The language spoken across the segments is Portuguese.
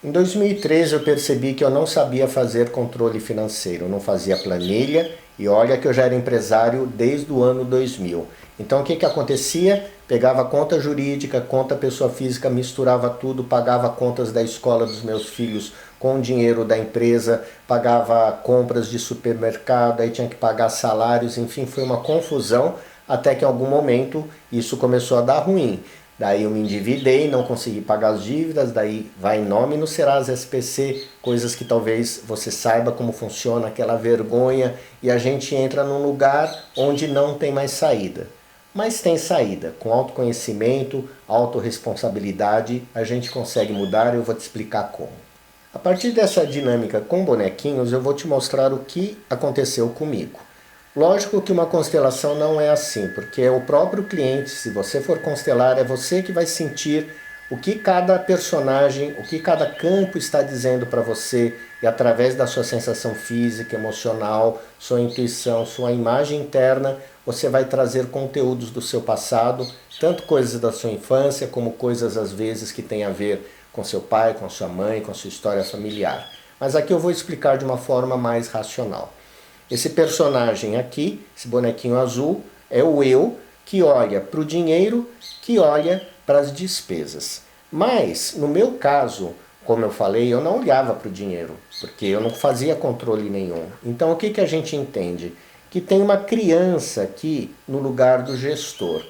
Em 2013 eu percebi que eu não sabia fazer controle financeiro, eu não fazia planilha e olha que eu já era empresário desde o ano 2000. Então o que acontecia? Pegava conta jurídica, conta pessoa física, misturava tudo, pagava contas da escola dos meus filhos com o dinheiro da empresa, pagava compras de supermercado, aí tinha que pagar salários, enfim, foi uma confusão até que em algum momento isso começou a dar ruim. Daí eu me endividei, não consegui pagar as dívidas, daí vai em nome no Serasa SPC, coisas que talvez você saiba como funciona, aquela vergonha, e a gente entra num lugar onde não tem mais saída. Mas tem saída, com autoconhecimento, autorresponsabilidade, a gente consegue mudar e eu vou te explicar como. A partir dessa dinâmica com bonequinhos, eu vou te mostrar o que aconteceu comigo. Lógico que uma constelação não é assim, porque é o próprio cliente, se você for constelar, é você que vai sentir o que cada personagem, o que cada campo está dizendo para você, e através da sua sensação física, emocional, sua intuição, sua imagem interna, você vai trazer conteúdos do seu passado, tanto coisas da sua infância, como coisas às vezes que têm a ver com seu pai, com sua mãe, com a sua história familiar. Mas aqui eu vou explicar de uma forma mais racional. Esse personagem aqui, esse bonequinho azul, é o eu que olha para o dinheiro, que olha para as despesas. Mas, no meu caso, como eu falei, eu não olhava para o dinheiro, porque eu não fazia controle nenhum. Então, o que a gente entende? Que tem uma criança aqui no lugar do gestor.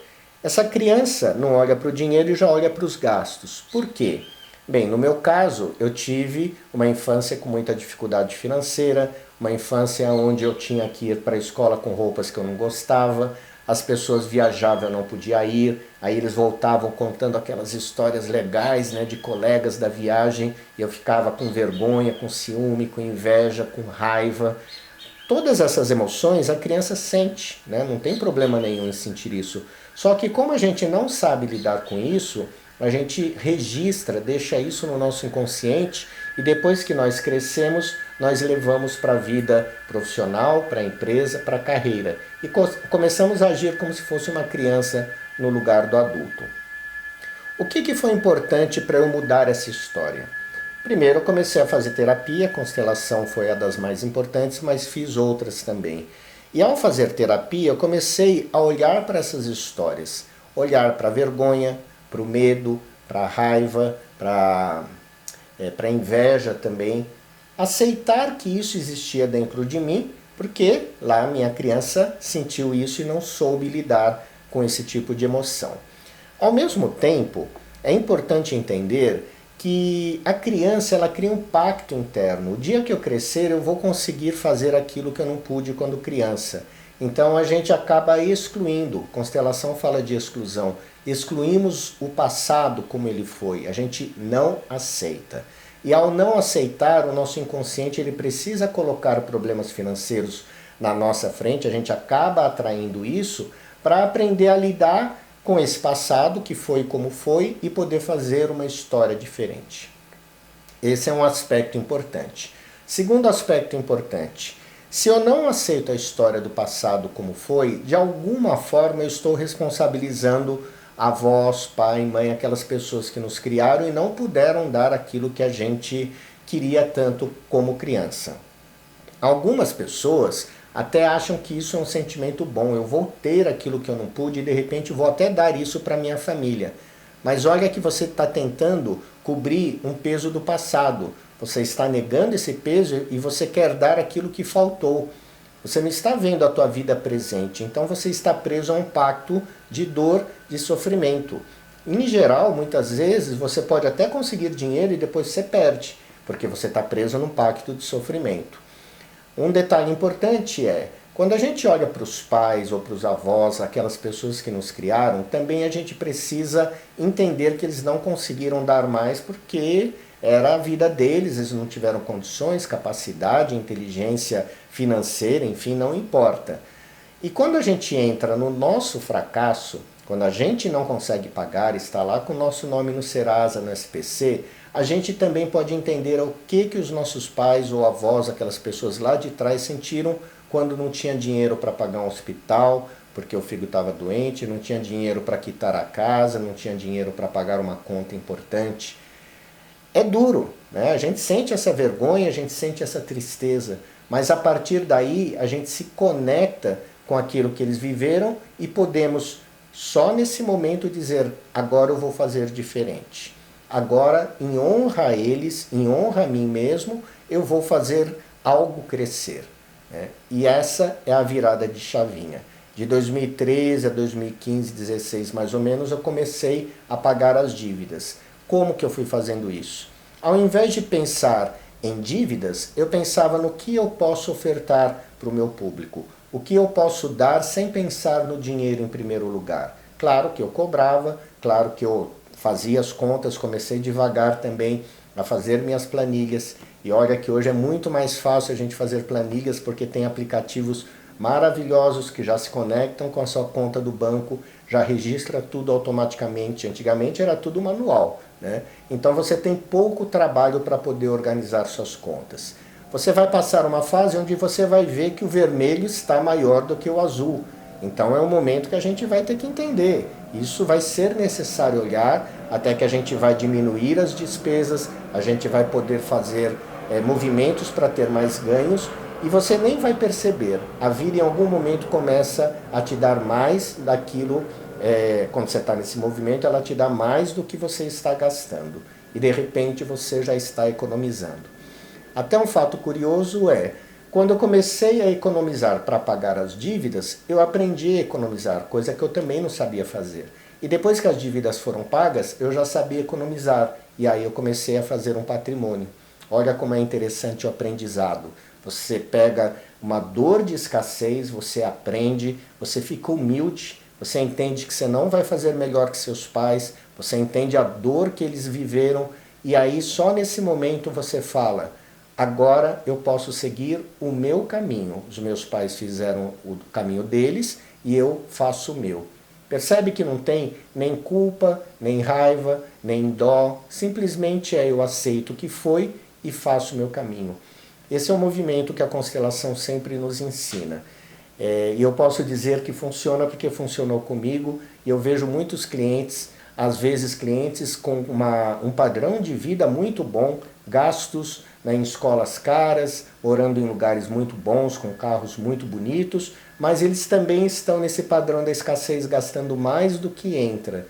Essa criança não olha para o dinheiro e já olha para os gastos. Por quê? Bem, no meu caso, eu tive uma infância com muita dificuldade financeira, uma infância onde eu tinha que ir para a escola com roupas que eu não gostava, as pessoas viajavam, eu não podia ir, aí eles voltavam contando aquelas histórias legais, né, de colegas da viagem, e eu ficava com vergonha, com ciúme, com inveja, com raiva. Todas essas emoções a criança sente, né? Não tem problema nenhum em sentir isso. Só que como a gente não sabe lidar com isso, a gente registra, deixa isso no nosso inconsciente e depois que nós crescemos, nós levamos para a vida profissional, para a empresa, para a carreira. E começamos a agir como se fosse uma criança no lugar do adulto. O que foi importante para eu mudar essa história? Primeiro eu comecei a fazer terapia, constelação foi a das mais importantes, mas fiz outras também. E ao fazer terapia eu comecei a olhar para essas histórias, olhar para a vergonha, para o medo, para a raiva, para a inveja também, aceitar que isso existia dentro de mim, porque lá minha criança sentiu isso e não soube lidar com esse tipo de emoção. Ao mesmo tempo, é importante entender que a criança ela cria um pacto interno. O dia que eu crescer, eu vou conseguir fazer aquilo que eu não pude quando criança. Então a gente acaba excluindo. Constelação fala de exclusão. Excluímos o passado como ele foi. A gente não aceita. E ao não aceitar, o nosso inconsciente ele precisa colocar problemas financeiros na nossa frente. A gente acaba atraindo isso para aprender a lidar com esse passado que foi como foi e poder fazer uma história diferente. Esse é um aspecto importante. Segundo aspecto importante, se eu não aceito a história do passado como foi, de alguma forma eu estou responsabilizando avós, pai, mãe, aquelas pessoas que nos criaram e não puderam dar aquilo que a gente queria tanto como criança. Algumas pessoas até acham que isso é um sentimento bom, eu vou ter aquilo que eu não pude e de repente vou até dar isso para minha família. Mas olha que você está tentando cobrir um peso do passado, você está negando esse peso e você quer dar aquilo que faltou. Você não está vendo a tua vida presente, então você está preso a um pacto de dor, de sofrimento. Em geral, muitas vezes, você pode até conseguir dinheiro e depois você perde, porque você está preso num pacto de sofrimento. Um detalhe importante é, quando a gente olha para os pais ou para os avós, aquelas pessoas que nos criaram, também a gente precisa entender que eles não conseguiram dar mais porque era a vida deles, eles não tiveram condições, capacidade, inteligência financeira, enfim, não importa. E quando a gente entra no nosso fracasso, quando a gente não consegue pagar, está lá com o nosso nome no Serasa, no SPC, a gente também pode entender o que os nossos pais ou avós, aquelas pessoas lá de trás, sentiram quando não tinha dinheiro para pagar um hospital, porque o filho estava doente, não tinha dinheiro para quitar a casa, não tinha dinheiro para pagar uma conta importante. É duro, né? A gente sente essa vergonha, a gente sente essa tristeza, mas a partir daí a gente se conecta com aquilo que eles viveram e podemos só nesse momento dizer, agora eu vou fazer diferente. Agora, em honra a eles, em honra a mim mesmo, eu vou fazer algo crescer, né? E essa é a virada de chavinha. De 2013 a 2015, 16 mais ou menos, eu comecei a pagar as dívidas. Como que eu fui fazendo isso? Ao invés de pensar em dívidas, eu pensava no que eu posso ofertar para o meu público. O que eu posso dar sem pensar no dinheiro em primeiro lugar. Claro que eu cobrava, claro que eu fazia as contas, comecei devagar também a fazer minhas planilhas. E olha que hoje é muito mais fácil a gente fazer planilhas porque tem aplicativos maravilhosos que já se conectam com a sua conta do banco, já registra tudo automaticamente. Antigamente era tudo manual, né? Então você tem pouco trabalho para poder organizar suas contas. Você vai passar uma fase onde você vai ver que o vermelho está maior do que o azul. Então é um momento que a gente vai ter que entender. Isso vai ser necessário olhar até que a gente vai diminuir as despesas, a gente vai poder fazer movimentos para ter mais ganhos e você nem vai perceber. A vida em algum momento começa a te dar mais daquilo, quando você está nesse movimento, ela te dá mais do que você está gastando. E de repente você já está economizando. Até um fato curioso quando eu comecei a economizar para pagar as dívidas, eu aprendi a economizar, coisa que eu também não sabia fazer. E depois que as dívidas foram pagas, eu já sabia economizar. E aí eu comecei a fazer um patrimônio. Olha como é interessante o aprendizado. Você pega uma dor de escassez, você aprende, você fica humilde, você entende que você não vai fazer melhor que seus pais, você entende a dor que eles viveram, e aí só nesse momento você fala, agora eu posso seguir o meu caminho. Os meus pais fizeram o caminho deles e eu faço o meu. Percebe que não tem nem culpa, nem raiva, nem dó, simplesmente eu aceito o que foi e faço o meu caminho. Esse é um movimento que a constelação sempre nos ensina. E eu posso dizer que funciona porque funcionou comigo, e eu vejo muitos clientes, às vezes clientes com um padrão de vida muito bom, gastos, né, em escolas caras, morando em lugares muito bons, com carros muito bonitos, mas eles também estão nesse padrão da escassez, gastando mais do que entra.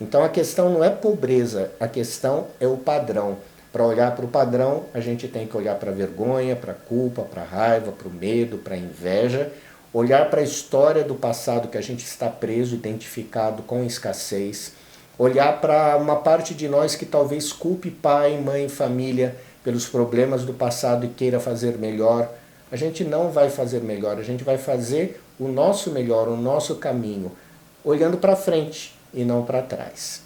Então a questão não é pobreza, a questão é o padrão. Para olhar para o padrão, a gente tem que olhar para a vergonha, para a culpa, para a raiva, para o medo, para a inveja, olhar para a história do passado que a gente está preso, identificado com escassez, olhar para uma parte de nós que talvez culpe pai, mãe, família pelos problemas do passado e queira fazer melhor. A gente não vai fazer melhor, a gente vai fazer o nosso melhor, o nosso caminho, olhando para frente e não para trás.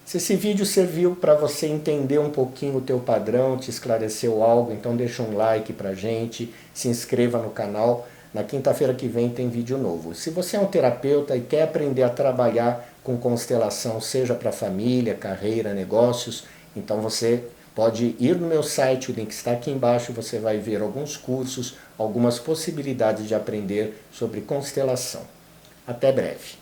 Se esse vídeo serviu para você entender um pouquinho o teu padrão, te esclareceu algo, então deixa um like pra gente, se inscreva no canal. Na quinta-feira que vem tem vídeo novo. Se você é um terapeuta e quer aprender a trabalhar com constelação, seja para família, carreira, negócios, então você pode ir no meu site, o link está aqui embaixo, você vai ver alguns cursos, algumas possibilidades de aprender sobre constelação. Até breve.